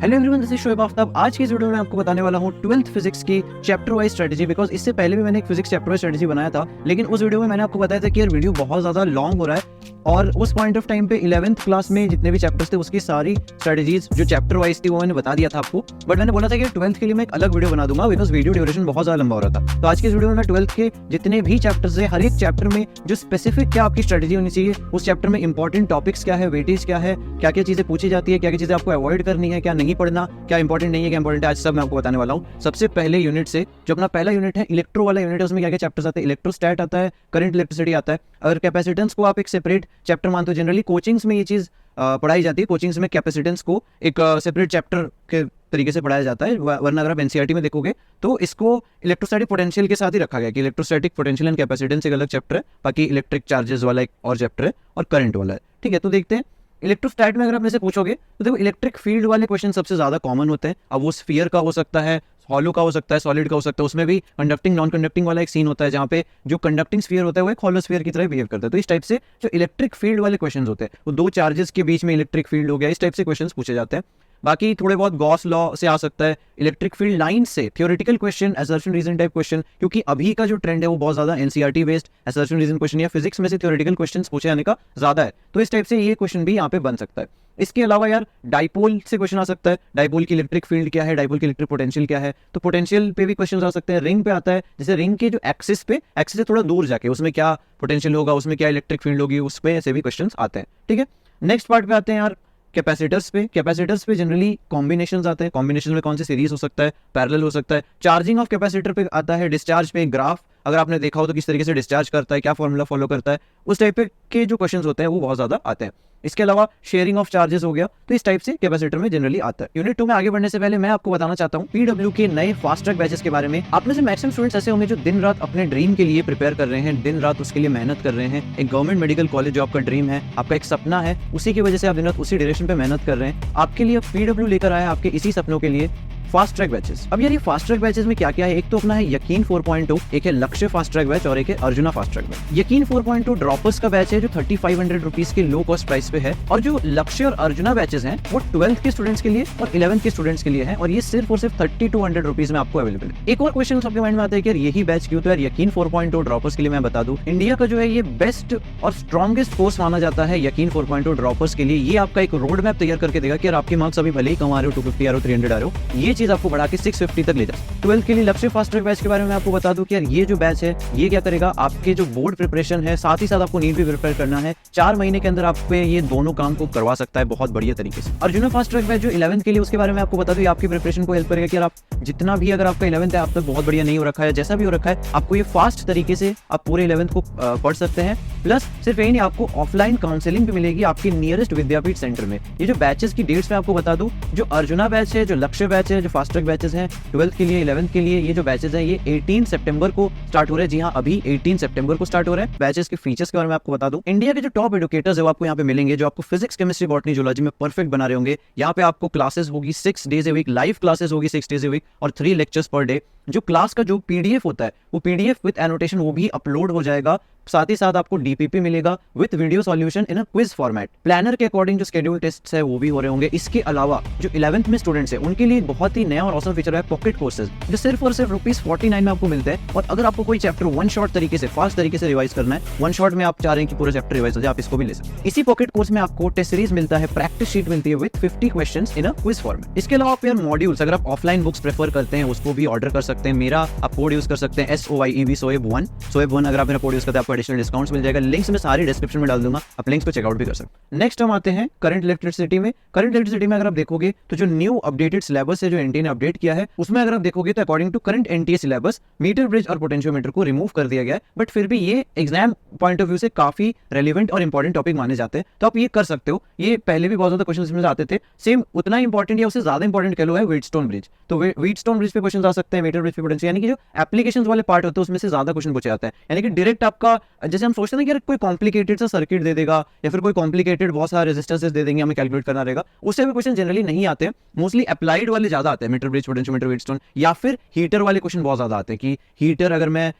Hello everyone, this is Shoaib Aftab. आज की इस वीडियो में आपको बताने वाला हूँ 12th फिजिक्स की चैप्टर वाइज स्ट्रेटजी। बिकॉज इससे पहले भी मैंने एक फिजिक्स चैप्टर वाइज स्ट्रेटजी बनाया था, लेकिन उस वीडियो में मैंने आपको बताया था कि यार वीडियो बहुत ज़्यादा लॉन्ग हो रहा है और उस पॉइंट ऑफ टाइम पे 11th क्लास में जितने भी चैप्टर्स थे उसकी सारी स्ट्रेटजीज जो चैप्टर वाइज थी वो मैंने बता दिया था आपको। बट मैंने बोला था कि 12th के लिए मैं एक अलग वीडियो बना दूंगा बिकॉज वीडियो ड्यूरेशन बहुत ज़्यादा लंबा हो रहा था। तो आज की इस वीडियो में मैं 12th के जितने भी चैप्टर्स है, हर एक चैप्टर में जो स्पेसिफिक क्या आपकी स्ट्रेटजी होनी चाहिए, उस चैप्टर में इंपॉर्टेंट टॉपिक्स क्या है, वेटेज क्या है, क्या क्या चीज़ें पूछी जाती है, क्या क्या चीज़ें आपको अवॉइड करनी है, क्या नहीं पढ़ना, क्या इंपॉर्टेंट नहीं है, क्या इंपॉर्टेंट है, आज सब मैं आपको बताने वाला हूँ। सबसे पहले यूनिट से, जो अपना पहला यूनिट है इलेक्ट्रो वाला यूनिट है, उसमें क्या क्या चैप्टर्स आते हैं। इलेक्ट्रोस्टैट आता है, करंट इलेक्ट्रिसिटी आता है। अगर कैपेसिटेंस को आप एक सेपरेट चैप्टर मानते हो, जनरली कोचिंग्स में ये चीज़ पढ़ाई जाती है। कोचिंग्स में कैपेसिटेंस को एक सेपरेट चैप्टर के तरीके से पढ़ाया जाता है, वरना अगर आप एनसीईआरटी में देखोगे तो इसको इलेक्ट्रोस्टैटिक पोटेंशियल के साथ ही रखा गया कि इलेक्ट्रोस्टैटिक पोटेंशियल एंड कैपेसिटेंस एक अलग चैप्टर है, बाकी इलेक्ट्रिक चार्जेस वाला एक और चैप्टर है और करंट वाला है। ठीक है, तो देखते हैं इलेक्ट्रोस्टैट में अगर आप मेरे से पूछोगे तो देखो इलेक्ट्रिक फील्ड वाले क्वेश्चन सबसे ज्यादा कॉमन होते हैं। अब वो स्फीयर का हो सकता है, हॉलो का हो सकता है, सॉलिड का हो सकता है। उसमें भी कंडक्टिंग नॉन कंडक्टिंग वाला एक सीन होता है जहाँ पे जो कंडक्टिंग स्फीयर होता है वो एक हॉलो स्फीयर की तरह बिहेव करता है। तो इस टाइप से जो इलेक्ट्रिक फील्ड वाले क्वेश्चन होते हैं, वो दो चार्जेस के बीच में इलेक्ट्रिक फील्ड हो गया, इस टाइप से क्वेश्चन पूछे जाते हैं। बाकी थोड़े बहुत गॉस लॉ से आ सकता है, इलेक्ट्रिक फील्ड लाइन से theoretical question, assertion reason type question, क्योंकि अभी का जो ट्रेंड है वो बहुत ज्यादा NCERT based assertion reason question या फिजिक्स में से थ्योरेटिकल क्वेश्चन पूछे जाने का ज्यादा है। तो इस टाइप से ये क्वेश्चन भी यहाँ पे बन सकता है। इसके अलावा यार डाइपोल से क्वेश्चन आ सकता है, डाइपोल की इलेक्ट्रिक फील्ड क्या है, डाइपोल की इलेक्ट्रिक पोटेंशियल क्या है। तो पोटेंशियल पे भी क्वेश्चन आ सकते हैं। रिंग पे आता है, जैसे रिंग के जो एक्सिस से थोड़ा दूर जाके उसमें क्या पोटेंशियल होगा, उसमें क्या इलेक्ट्रिक फील्ड होगी, उस पे ऐसे भी क्वेश्चन आते हैं। ठीक है, नेक्स्ट पार्ट पे आते हैं यार कैपेसिटर्स पे। कैपेसिटर्स पे जनरली कॉम्बिनेशंस आते हैं। कॉम्बिनेशन में कौन से सीरीज हो सकता है, पैरेलल हो सकता है। चार्जिंग ऑफ कैपेसिटर पे आता है, डिस्चार्ज पे ग्राफ अगर आपने देखा हो तो किस तरीके से डिस्चार्ज करता है, क्या फॉर्मूला फॉलो करता है, उस टाइप के जो क्वेश्चंस होते हैं वो बहुत ज्यादा आते हैं। इसके अलावा शेयरिंग ऑफ चार्जेस हो गया, तो इस टाइप से कैपेसिटर में जनरली आता है। यूनिट 2 में आगे बढ़ने से पहले मैं आपको बताना चाहता हूँ पीडब्ल्यू के नए फास्ट ट्रैक बैचेस के बारे में। आप में से मैक्सिमम स्टूडेंट्स ऐसे होंगे जो दिन रात अपने ड्रीम के लिए प्रिपेयर कर रहे हैं, दिन रात उसके लिए मेहनत कर रहे हैं। एक गवर्नमेंट मेडिकल कॉलेज जो आपका ड्रीम है, आपका एक सपना है, उसी की वजह से आप दिन रात उसी डायरेक्शन पे मेहनत कर रहे हैं। आपके लिए पीडब्ल्यू लेकर आया आपके इसी सपनों के लिए फास्ट ट्रैक बैचेस। अब यार ये फास्ट ट्रैक बैचेस में क्या क्या है, एक तो अपना है यकीन 4.2, एक है लक्ष्य फास्ट ट्रैक बैच और एक है अर्जुना फास्ट ट्रैक बैच। यकीन 4.2 ड्रॉपर्स का बैच है जो 3500 रुपीज के लो कॉस्ट प्राइस पे है, और जो लक्ष्य और अर्जुना बैचेस हैं वो 12th के स्टूडेंट्स के लिए और 11th के स्टूडेंट्स के लिए है, और ये सिर्फ और सिर्फ 3200 रुपीज में आपको अवेलेबल है। एक और क्वेश्चन सबके माइंड में आता है कि यही बैच क्यों, तो यार यकीन 4.2 ड्रॉपर्स के लिए मैं बता दूं, इंडिया का जो है ये बेस्ट और स्ट्रॉन्गेस्ट कोर्स माना जाता है यकीन 4.2 ड्रॉपर्स के लिए। ये आपका एक रोड मैप तैयार करके देगा कि आपके मार्क्स अभी भले ही कम आ रहे हो, 250 आ रहे हो, 300 आ रहे हो, ये चीज आपको बढ़ा के 650 तक ले जाए। 12th के लिए लक्ष्य फास्ट ट्रैक बैच के बारे में आपको बता दूं कि यार ये जो बैच है ये क्या करेगा, आपके जो बोर्ड प्रिपरेशन है साथ ही साथ आपको नीट भी प्रिपेयर करना है, 4 महीने के अंदर आप पे ये दोनों काम को करवा सकता है बहुत बढ़िया तरीके से। अर्जुना फास्ट ट्रैक बैच जो 11th के लिए, उसके बारे में आपको बता दूं ये आपकी प्रिपरेशन को हेल्प करेगा कि यार आप जितना भी, अगर आपका 11th है आप तक बहुत बढ़िया नहीं हो रखा है, जैसा भी हो रखा है, आपको ये फास्ट तरीके से आप पूरे 11th को पढ़ सकते हैं। प्लस सिर्फ यही नहीं, आपको ऑफलाइन काउंसलिंग भी मिलेगी आपके नियरेस्ट विद्यापीठ सेंटर में। ये जो बैचेस की डेट्स में आपको बता दूं, जो अर्जुना बैच है, जो लक्ष्य बैच है, जो फास्ट ट्रैक बैचेस हैं 12th के लिए 11th के लिए, ये जो बैचेस हैं ये 18 सितंबर को स्टार्ट हो रहे हैं। जी हाँ, अभी 18 सितंबर को स्टार्ट हो रहे हैं। बैचेस के फीचर्स के बारे में आपको बता दूं, इंडिया के जो टॉप एजुकेटर्स है वो आपको यहाँ पे मिलेंगे, जो आपको फिजिक्स, केमिस्ट्री, बॉटनी, जूलॉजी में परफेक्ट बना रहे होंगे। यहाँ पे आपको क्लासेस होगी 6 days a week, live classes होगी 6 डेज ए वीक और 3 लेक्चर्स पर डे। जो क्लास का जो पीडीएफ होता है वो पीडीएफ विद एनोटेशन वो भी अपलोड हो जाएगा। साथ ही साथ आपको डीपीपी मिलेगा with video solution in a quiz format. Planner के अकॉर्डिंग जो शेड्यूल टेस्ट्स है वो भी हो रहे होंगे। इसके अलावा जो 11th में स्टूडेंट्स है उनके लिए बहुत ही नया और ऑसम फीचर है पॉकेट कोर्सेज, जो सिर्फ और सिर्फ ₹49 में आपको मिलते हैं। और अगर आपको कोई चैप्टर वन शॉट तरीके से, फास्ट तरीके से रिवाइज करना है, वन शॉट में आप चाह रहे हैं कि पूरा चैप्टर रिवाइज हो जाए, आप इसको भी ले सकते हैं। इसी पॉकेट कोर्स में आपको टेस्ट सीरीज मिलता है, प्रैक्टिस शीट मिलती है with 50 questions in a quiz format. इसके अलावा आप यार मॉड्यूल्स, अगर आप ऑफलाइन बुक्स प्रेफर करते हैं उसको भी ऑर्डर कर सकते हैं। मेरा आप कोड यूज कर सकते हैं SOYEB SOEB1 अगर आप मेरा कोड यूज करते हैं आपको एडिशनल डिस्काउंट्स मिल जाएगा। लिंक्स में सारी डिस्क्रिप्शन में डाल दूंगा, आप लिंक्स पे चेकआउट भी कर सकते हैं। नेक्स्ट हम आते हैं करंट इलेक्ट्रिसिटी में। करंट इलेक्ट्रिसिटी में अगर आप देखोगे तो जो न्यू अपडेटेड सिलेबस है जो एनटीए ने अपडेट किया है, उसमें अगर आप देखोगे तो according to current NTA syllabus meter bridge और पोटेंशियोमीटर को रिमूव कर दिया गया है। बट फिर भी ये एग्जाम पॉइंट ऑफ व्यू से काफी रेलिवेंट और इंपॉर्टेंट टॉपिक माने जाते हैं, तो आप ये कर सकते हो। ये पहले भी बहुत ज्यादा क्वेश्चन इसमें आते थे, सेम उतना इंपॉर्टेंट या उससे ज्यादा इंपॉर्टेंट कह लो है व्हीटस्टोन ब्रिज। तो व्हीटस्टोन ब्रिज पे क्वेश्चन आ सकते हैं, मीटर ब्रिज पे पोटेंशियल, यानी कि जो एप्लीकेशन वाले पार्ट होते हैं उसमें से ज्यादा क्वेश्चन पूछे जाते हैं। यानी कि डायरेक्ट आपका जैसे हम सोचते हैं कि यार कोई कॉम्प्लिकेटेड सा सर्किट दे देगा या फिर कोई कॉम्प्लिकेटेड बहुत सारे रेजिस्टेंसेस दे देंगे, हमें कैलकुलेट करना रहेगा, उससे भी क्वेश्चन जनरली नहीं आते हैं। मोस्टली अप्लाइड वाले ज्यादा आते हैं, मीटर ब्रिज, पोटेंशियोमीटर, व्हीटस्टोन, या फिर हीटर वाले क्वेश्चन बहुत ज्यादा आते हैं कि हीटर अगर मैं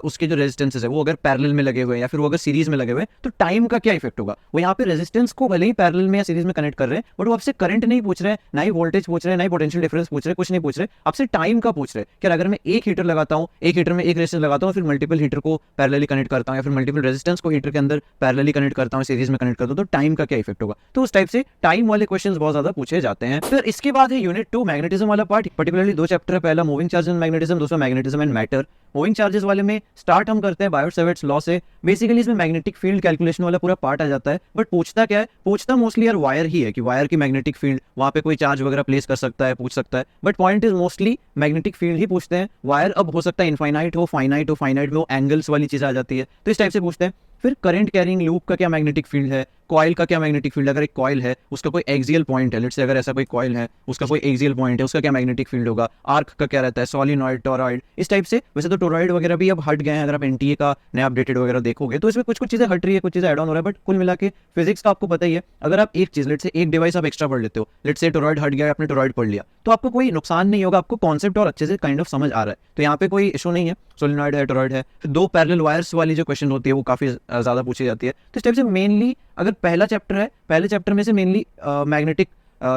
उसके जो रेजिस्टेंसेस है वो अगर पैरेलल में लगे हुए हैं या फिर वो अगर सीरीज में लगे हुए हैं तो टाइम का क्या इफेक्ट होगा। वो यहाँ पे रेजिस्टेंस को भले ही पैरेलल में या सीरीज में कनेक्ट कर रहे हैं, बट वो आपसे करंट नहीं पूछ रहे हैं, ना ही वोल्टेज पूछ रहे हैं, ना ही पोटेंशियल डिफरेंस पूछ रहे हैं, कुछ नहीं पूछ रहे, आपसे टाइम का पूछ रहे हैं कि अगर मैं एक हीटर लगाता हूँ, एक हीटर में एक रेजिस्टेंस लगाता हूँ, फिर मल्टीपल हीटर को पैरेलली कनेक्ट करता हूँ या फिर मल्टीपल रेजिस्टेंस को हीटर के अंदर पैरेलली कनेक्ट करता हूँ, सीरीज में कनेक्ट करता हूँ, तो टाइम का क्या इफेक्ट होगा। तो उस टाइप से टाइम वाले क्वेश्चंस बहुत ज्यादा पूछे जाते हैं। फिर इसके बाद है यूनिट 2 मैग्नेटिज्म वाला पार्ट। पर्टिकुलरली 2 चैप्टर है, पहला मूविंग चार्ज एंड मैग्नेटिज्म, दूसरा magnetism and matter. Moving charges वाले में स्टार्ट हम करते हैं बायोट-सैवर्ट्स लॉ से। बेसिकली इसमें मैग्नेटिक फील्ड कैलकुलेशन वाला पूरा पार्ट आ जाता है, बट पूछता क्या है, पूछता मोस्टली यार वायर ही है कि वायर की मैग्नेटिक फील्ड, वहां पे कोई चार्ज वगैरह प्लेस कर सकता है, पूछ सकता है, but point is mostly magnetic field ही पूछते हैं। वायर अब हो सकता है इनफाइनाइट हो, फाइनाइट हो, फाइनाइट में वो एंगल्स वाली चीज आ जाती है, तो इस टाइप से पूछते हैं। फिर करंट कैरिंग लूप का क्या मैग्नेटिक फील्ड है, कॉइल का क्या मैग्नेटिक फील्ड, अगर एक कॉइल है उसका कोई एक्सियल पॉइंट है, लेट्स से अगर ऐसा कोई कॉइल है उसका कोई एक्सियल पॉइंट है, उसका क्या मैग्नेटिक फील्ड होगा, आर्क का क्या रहता है, सोलिनॉइड, टोरॉइड, इस टाइप से। वैसे तो टोरॉइड वगैरह भी अब हट गए हैं, अगर आप एनटीए का नया अपडेटेड वगैरह देखोगे तो इसमें कुछ कुछ चीजें हट रही है, कुछ चीजें ऐड ऑन हो रहा है, बट कुल मिला के फिजिक्स का आपको पता ही है, अगर आप एक चीज, लेट्स से एक डिवाइस आप एक्स्ट्रा पढ़ लेते हो, लेट्स से टोरॉइड हट गया, आपने टोरॉइड पढ़ लिया, तो आपको कोई नुकसान नहीं होगा, आपको कॉन्सेप्ट और अच्छे से काइंड ऑफ समझ आ रहा है, तो यहाँ पे कोई इशू नहीं है। सोलिनॉइड है, टोरॉइड है। फिर 2 पैरेलल वायर्स वाली जो क्वेश्चन होती है वो काफी ज्यादा पूछी जाती है। तो इस टाइप से मेनली अगर पहला चैप्टर है, पहले चैप्टर में से मेनली मैग्नेटिक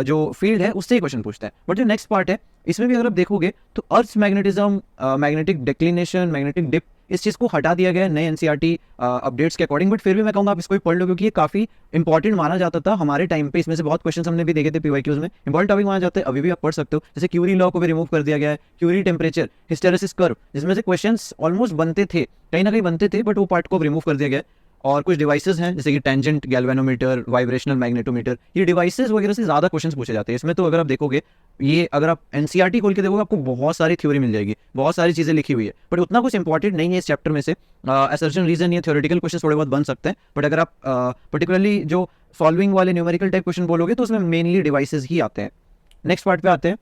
जो फील्ड है उससे ही क्वेश्चन पूछता है, बट जो नेक्स्ट पार्ट है इसमें भी अगर आप देखोगे तो earth magnetism, magnetic declination, magnetic dip, इस चीज को हटा दिया गया है नए एनसीईआरटी अपडेट्स के अकॉर्डिंग, बट फिर भी मैं कहूँगा आप इसको भी पढ़ लो, क्योंकि ये काफी इंपॉर्टेंट माना जाता था हमारे टाइम पे। इसमें से बहुत क्वेश्चन हमने भी देखे थे पीवाईक्यूज में, इंपॉर्टेंट टॉपिक माना जाता है, अभी भी आप पढ़ सकते हो। जैसे क्यूरी लॉ को भी रिमूव कर दिया गया है, क्यूरी टेम्परेचर, हिस्टेरेसिस कर्व, जिसमें से क्वेश्चन ऑलमोस्ट बनते थे, कहीं ना कहीं बनते थे, बट वो पार्ट को रिमूव कर दिया गया है। और कुछ डिवाइसेस हैं जैसे कि टेंजेंट गैल्वेनोमीटर, वाइब्रेशनल मैग्नेटोमीटर, ये डिवाइसेस वगैरह से ज्यादा क्वेश्चंस पूछे जाते हैं इसमें। तो अगर आप देखोगे, ये अगर आप एनसीईआरटी खोल के देखोगे आपको बहुत सारी थ्योरी मिल जाएगी, बहुत सारी चीजें लिखी हुई है, बट उतना कुछ इंपॉर्टेंट नहीं है इस चैप्टर में से। असर्शन रीजन, ये थ्योरेटिकल क्वेश्चन थोड़े बहुत बन सकते हैं, बट अगर आप पर्टिकुलरली जो सॉल्विंग वाले न्यूमेरिकल टाइप क्वेश्चन बोलोगे तो उसमें मेनली डिवाइसेस ही आते हैं। नेक्स्ट पार्ट पे आते हैं।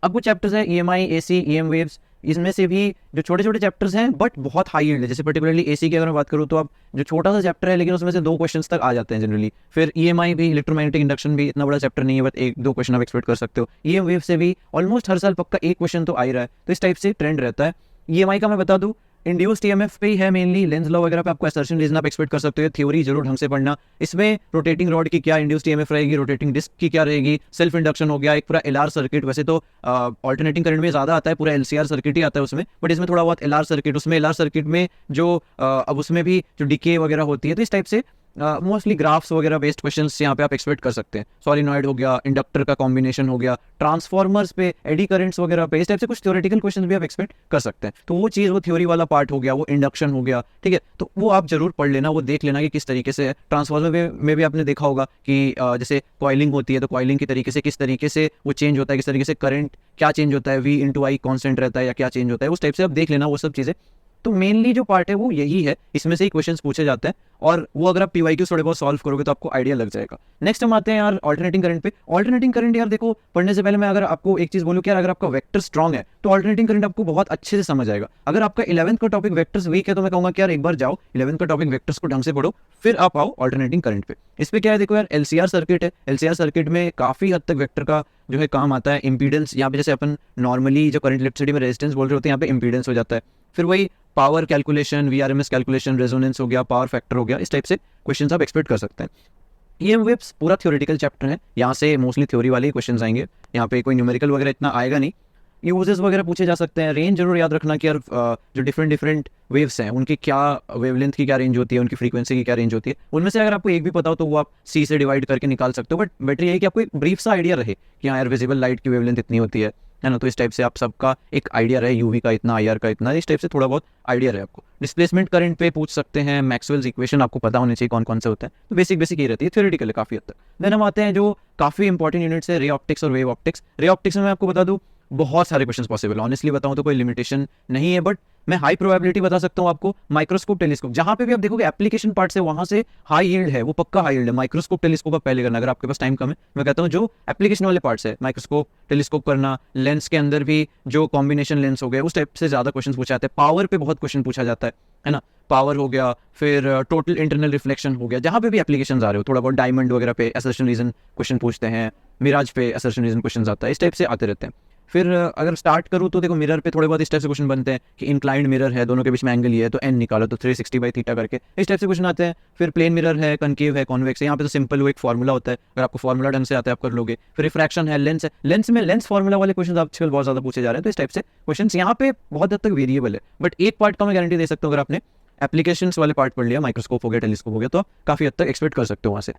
अब कुछ चैप्टर्स हैं ईएमआई, एसी, ईएम वेव्स, इसमें से भी जो छोटे छोटे चैप्टर्स हैं बट बहुत हाई यील्ड है। जैसे पर्टिकुलरली एसी की अगर मैं बात करूँ तो आप जो छोटा सा चैप्टर है लेकिन उसमें से 2 क्वेश्चंस तक आ जाते हैं जनरली। फिर ईएमआई भी, इलेक्ट्रोमैग्नेटिक इंडक्शन भी इतना बड़ा चैप्टर नहीं है, बट 1-2 क्वेश्चन आप एक्सपेक्ट कर सकते हो। ईएम वेव से भी ऑलमोस्ट हर साल पक्का 1 क्वेश्चन तो आ ही रहा है, तो इस टाइप से ट्रेंड रहता है। ईएमआई का मैं बता दूं, इंड्यूस्ड ईएमएफ पे ही है मेनली, लेंज लॉ वगैरह पे आपको असर्शन रीजन आप एक्सपेक्ट कर सकते हो, थ्योरी जरूर ढंग से पढ़ना। इसमें रोटेटिंग रॉड की क्या इंड्यूस्ड ईएमएफ रहेगी, रोटेटिंग डिस्क की क्या रहेगी, सेल्फ इंडक्शन हो गया, एक पूरा एलआर सर्किट, वैसे तो ऑल्टरनेटिंग करंट में ज्यादा आता है, पूरा एलसीआर सर्किट ही आता है उसमें, बट इसमें थोड़ा बहुत एलआर सर्किट, उसमें एलआर सर्किट में जो अब उसमें भी जो डीके वगैरह होती है, तो इस टाइप से मोस्टली ग्राफ्स वगैरह बेस्ड क्वेश्चंस यहाँ पे आप एक्सपेक्ट कर सकते हैं। सॉलिनॉइड हो गया, इंडक्टर का कॉम्बिनेशन हो गया, ट्रांसफॉर्मर्स पे, एडी करंट्स वगैरह पे, इस टाइप से कुछ थ्योरेटिकल क्वेश्चंस भी आप एक्सपेक्ट कर सकते हैं। तो वो चीज़, वो थ्योरी वाला पार्ट हो गया, वो इंडक्शन हो गया, ठीक है, तो वो आप जरूर पढ़ लेना, वो देख लेना कि किस तरीके से ट्रांसफॉर्मर में भी आपने देखा होगा कि जैसे कॉइलिंग होती है, तो कॉइलिंग की तरीके से किस तरीके से वो चेंज होता है, किस तरीके से करंट क्या चेंज होता है, V/I कॉन्स्टेंट रहता है या क्या चेंज होता है, उस टाइप से आप देख लेना वो सब चीज़ें। तो मेनली जो पार्ट है वो यही है, इसमें से ही क्वेश्चंस पूछे जाते हैं, और वो अगर आप पीवाईक्यू थोड़े बहुत सॉल्व करोगे तो आपको आइडिया लग जाएगा। नेक्स्ट हम आते हैं यार ऑल्टरनेटिंग करंट पे। ऑल्टरनेटिंग करंट यार देखो, पढ़ने से पहले मैं अगर आपको एक चीज बोलूं कि यार अगर आपका वेक्टर स्ट्रांग है तो ऑल्टरनेटिंग करंट आपको बहुत अच्छे से समझ आएगा। अगर आपका 11th का टॉपिक वेक्टर्स वीक है तो मैं कहूंगा कि यार एक बार जाओ 11th का टॉपिक वेक्टर्स को ढंग से पढ़ो, फिर आप आओ ऑल्टरनेटिंग करंट पे। इस पे क्या है, देखो यार एलसीआर सर्किट है, एलसीआर सर्किट में काफी हद तक वेक्टर का जो है काम आता है। इंपीडेंस, यहाँ पे जैसे अपन नॉर्मली जो करंट इलेक्ट्रिसिटी में रेजिस्टेंस बोल रहे होते हैं, यहाँ पे इंपीडेंस हो जाता है। फिर वही power calculation, VRMS calculation, resonance हो गया, पावर फैक्टर हो गया, इस टाइप से क्वेश्चंस आप एक्सपेक्ट कर सकते हैं। ईएम वेव्स पूरा थ्योरेटिकल चैप्टर है, यहाँ से मोस्टली थ्योरी वाले ही क्वेश्चंस आएंगे, यहाँ पे कोई न्यूमेरिकल वगैरह इतना आएगा नहीं। यूजेस वगैरह पूछे जा सकते हैं। रेंज जरूर याद रखना कि यार जो डिफरेंट वेव्स हैं उनकी क्या वेवलेंथ की क्या रेंज होती है, उनकी फ्रीक्वेंसी की क्या रेंज होती है, उनमें से अगर आपको एक भी पता हो तो वो आप सी से डिवाइड करके निकाल सकते हो। बट बेटर ये है कि आपको एक ब्रीफ सा आइडिया रहे कि हाँ यार विजिबल लाइट की वेवलेंथ इतनी होती है ना, तो इस टाइप से आप सबका एक आइडिया रहे, यूवी का इतना, आईआर का इतना, इस टाइप से थोड़ा बहुत आइडिया रहे आपको। डिस्प्लेसमेंट करंट पे पूछ सकते हैं, मैक्सवेल्स इक्वेशन आपको पता होने चाहिए कौन कौन से होते हैं, तो बेसिक यही रहती है, थ्योरेटिकल है काफी हद तक। देन हम आते हैं जो काफी इंपॉर्टेंट यूनिट्स है, रे ऑप्टिक्स और वेव ऑप्टिक्स। रे ऑप्टिक्स में मैं आपको बता दूं बहुत सारे क्वेश्चंस पॉसिबल, ऑनेस्टली बताऊं तो कोई लिमिटेशन नहीं है, बट मैं हाई प्रोबेबिलिटी बता सकता हूं आपको। माइक्रोस्कोप टेलीस्कोप, जहां पे भी आप देखोगे एप्लीकेशन पार्ट से वहां से हाई यील्ड है, वो पक्का हाई यील्ड है। माइक्रोस्कोप टेलीस्कोप आप पहले करना, अगर आपके पास टाइम कम है। मैं कहता हूं जो एप्लीकेशन वाले पार्ट्स है, माइक्रोस्कोप टेलीस्कोप करना, लेंस के अंदर भी जो कॉम्बिनेशन लेंस हो गए उस टाइप से ज्यादा क्वेश्चन पूछा जाता है। पावर पे बहुत क्वेश्चन पूछा जाता है ना, पावर हो गया, फिर टोटल इंटरनल रिफ्लेक्शन हो गया, जहां पे भी एप्लीकेशन आ रहे हो, थोड़ा बहुत डायमंड वगैरह पे असर्शन रीजन क्वेश्चन पूछते हैं, मिराज पे असर्शन रीजन क्वेश्चन आता है, इस टाइप से आते रहते हैं। फिर अगर स्टार्ट करूँ तो देखो मिरर पे थोड़े बहुत इस टाइप से क्वेश्चन बनते हैं कि इंक्लाइंड मिरर है, दोनों के बीच में एंगल ही है तो एन निकालो तो 360/θ करके, इस टाइप से क्वेश्चन आते हैं। फिर प्लेन मिरर है, कनकेव है, कॉन्वेक्स है, यहाँ पे तो सिंपल वो एक फॉर्मूला होता है, अगर आपको फॉर्मूला ढंग से आता है आप कर लोगे। फिर रिफ्रैक्शन है, लेंस है, लेंस में लेंस फॉर्मूला वाले क्वेश्चन आजकल बहुत ज़्यादा पूछे जा रहे हैं, तो इस टाइप से क्वेश्चन यहाँ पे बहुत हद तक वेरिएबल है। बट एक पार्ट का मैं गारंटी दे सकता हूँ, अगर आपने एप्लीकेशंस वाले पार्ट पढ़ लिया, माइक्रोस्कोप हो गया, टेलीस्कोप हो गया, तो काफ़ी हद तक एक्सपेक्ट कर सकते हो वहाँ से।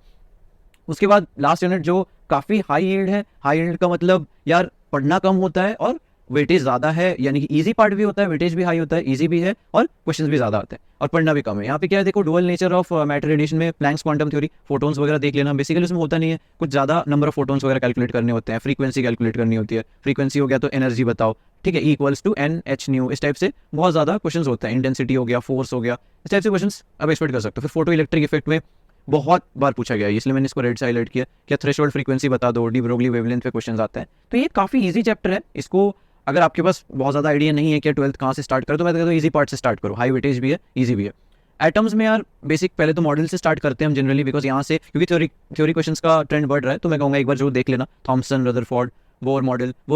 उसके बाद लास्ट यूनिट जो काफ़ी हाई यील्ड है, हाई यील्ड का मतलब यार पढ़ना कम होता है और वेटेज ज़्यादा है, यानी कि इजी पार्ट भी होता है, वेटेज भी हाई होता है, इजी भी है और क्वेश्चंस भी ज़्यादा आते हैं और पढ़ना भी कम है। यहाँ पे क्या है देखो, dual nature of matter radiation में प्लैंक्स क्वांटम थ्योरी, फोटोन्स वगैरह देख लेना, बेसिकली उसमें होता नहीं है कुछ ज़्यादा, नंबर ऑफ फोटोन्स वगैरह कैलकुलेट करने होते हैं, फ्रीक्वेंसी कैलकुलेट करनी होती है, फ्रीक्वेंसी हो गया तो एनर्जी बताओ, ठीक है, E=Nhν, इस टाइप से बहुत ज़्यादा क्वेश्चन होते हैं, इंटेंसिटी हो गया, फोर्स हो गया, इस टाइप से क्वेश्चन अब एक्सपेक्ट कर सकते हो। फिर फोटो इलेक्ट्रिक इफेक्ट में बहुत बार पूछा गया है, इसलिए मैंने इसको रेड से हाईलाइट किया, क्या थ्रेशोल्ड फ्रीक्वेंसी बता दो, डी ब्रोगली वेवलेंथ पे क्वेश्चन आते हैं। तो ये काफ़ी ईजी चैप्टर है, इसको अगर आपके पास बहुत ज़्यादा आइडिया नहीं है कि 12th कहाँ से स्टार्ट करो, तो मैं कहता हूँ ईजी पार्ट से स्टार्ट करो, हाई वेटेज भी है, ईजी भी है। एटम्स में यार बेसिक पहले तो मॉडल से स्टार्ट करते हैं हम जनरली, बिकॉज यहाँ से क्योंकि थ्योरी क्वेश्चंस का ट्रेंड बढ़ रहा है, तो मैं कहूँगा एक बार जरूर देख लेना, थॉमसन, रदरफोर्ड, बोर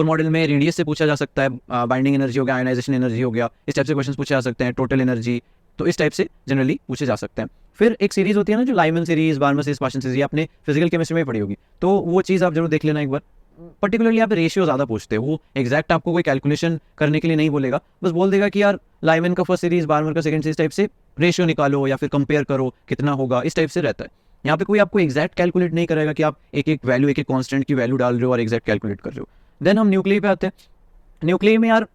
मॉडल में रेडियस से पूछा जा सकता है, बाइंडिंग एनर्जी हो गया, आयनाइजेशन एनर्जी हो गया, इस टाइप से क्वेश्चन पूछे जा सकते हैं, टोटल एनर्जी, तो इस टाइप से जनरली पूछे जा सकते हैं। फिर एक सीरीज होती है ना जो Lyman series, Barmer series, Paschen series, आपने फिजिकल केमिस्ट्री में पढ़ी होगी, तो वो चीज़ आप जरूर देख लेना एक बार। पर्टिकुलरली यहाँ पे रेशियो ज़्यादा पूछते हैं, वो एग्जैक्ट आपको कोई कैलकुलेशन करने के लिए नहीं बोलेगा, बस बोल देगा कि यार लाइमन का फर्स्ट सीरीज, बार्मर का सेकंड सीरीज, टाइप से रेशियो निकालो या फिर कंपेयर करो कितना होगा, इस टाइप से रहता है। यहाँ पे कोई आपको एग्जैक्ट कैलकुलेट नहीं करेगा कि आप एक एक वैल्यू, एक एक कॉन्स्टेंट की वैल्यू डाल रहे हो और एग्जैक्ट कैलकुलेट कर रहे हो। देन हम न्यूक्लियर पे आते हैं। न्यूक्लियर में यार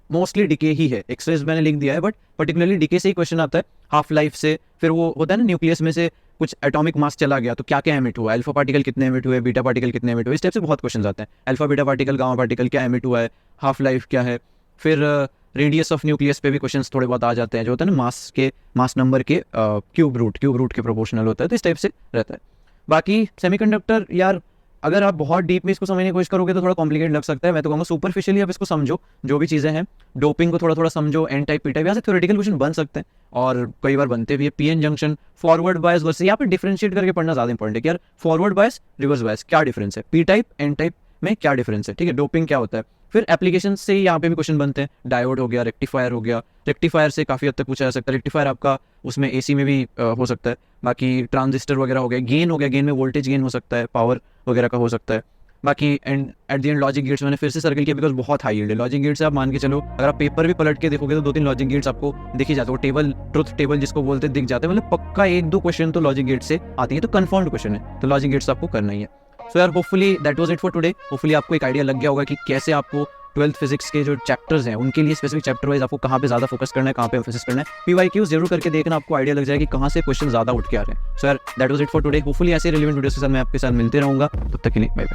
मोस्टली डिके ही है, एक्सरेज मैंने लिख दिया है, बट पर्टिकुलरली डिके से ही क्वेश्चन आता है, हाफ लाइफ से। फिर वो होता है ना न्यूक्लियस में से कुछ एटॉमिक मास चला गया तो क्या क्या एमिट हुआ, अल्फा पार्टिकल कितने एमिट हुए, बीटा पार्टिकल कितने एमिट हुए, इस टाइप से बहुत क्वेश्चन आते हैं। Alpha beta particle, gamma particle क्या एमिट हुआ है, हाफ लाइफ क्या है। फिर रेडियस ऑफ न्यूक्लियस पे भी क्वेश्चंस थोड़े बहुत आ जाते हैं, जो होता है ना मास नंबर के क्यूब रूट के प्रोपोर्शनल होता है, तो इस टाइप से रहता है। बाकी सेमीकंडक्टर यार अगर आप बहुत डीप में इसको समझने की कोशिश करोगे तो थोड़ा कॉम्प्लिकेट लग सकता है, मैं तो कहूँगा सुपरफिशियली आप इसको समझो, जो भी चीज़ें हैं, डोपिंग को थोड़ा थोड़ा समझो, एन टाइप, पी टाइप, यहाँ से थ्योरेटिकल क्वेश्चन बन सकते हैं और कई बार बनते भी है। PN junction, forward bias versus, यहाँ पे डिफरेंशिएट करके पढ़ना ज़्यादा इंपॉर्टेंट है कि यार फॉरवर्ड बायस, रिवर्स बायस क्या डिफरेंस है, पी टाइप, एन टाइप में क्या डिफरेंस है, ठीक है, डोपिंग क्या होता है। फिर एप्लीकेशन से यहाँ पे भी क्वेश्चन बनते हैं, डायोड हो गया, रेक्टिफायर हो गया, रेक्टिफायर से काफ़ी हद तक पूछा जा सकता है, रेक्टिफायर आपका उसमें एसी में भी हो सकता है। बाकी ट्रांजिस्टर वगैरह हो गया, गेन हो गया, गेन में वोल्टेज गेन हो सकता है, पावर वगैरह का हो सकता है। बाकी and at the end logic gates मैंने फिर से सर्कल किया बिकॉज बहुत हाई यील्ड है लॉजिक गेट्स। आप मान के चलो अगर आप पेपर भी पलट के देखोगे तो 2-3 लॉजिक गेट्स आपको दिख ही जाते हैं, वो टेबल, ट्रुथ टेबल जिसको बोलते हैं, दिख जाते हैं, मतलब पक्का 1-2 क्वेश्चन तो लॉजिक गेट से आती है, तो कन्फर्म्ड क्वेश्चन है, तो लॉजिक गेट्स आपको करना ही है। सो यार hopefully that was it for today. Hopefully आपको एक आइडिया लग गया होगा कि कैसे आपको 12th फिजिक्स के जो चैप्टर्स हैं उनके लिए स्पेसिफिक चैप्टर वाइज आपको कहाँ पे ज़्यादा फोकस करना है, कहाँ पे एम्फेसिस करना है। PYQs जरूर करके देखना, आपको आइडिया लग जाएगा कि कहाँ से क्वेश्चन ज़्यादा उठ के आ रहे हैं। सो यार that was it for today. Hopefully ऐसे रिलेवेंट वीडियोस के साथ मैं आपके साथ मिलते रहूँगा, तब तक के लिए बाय बाय।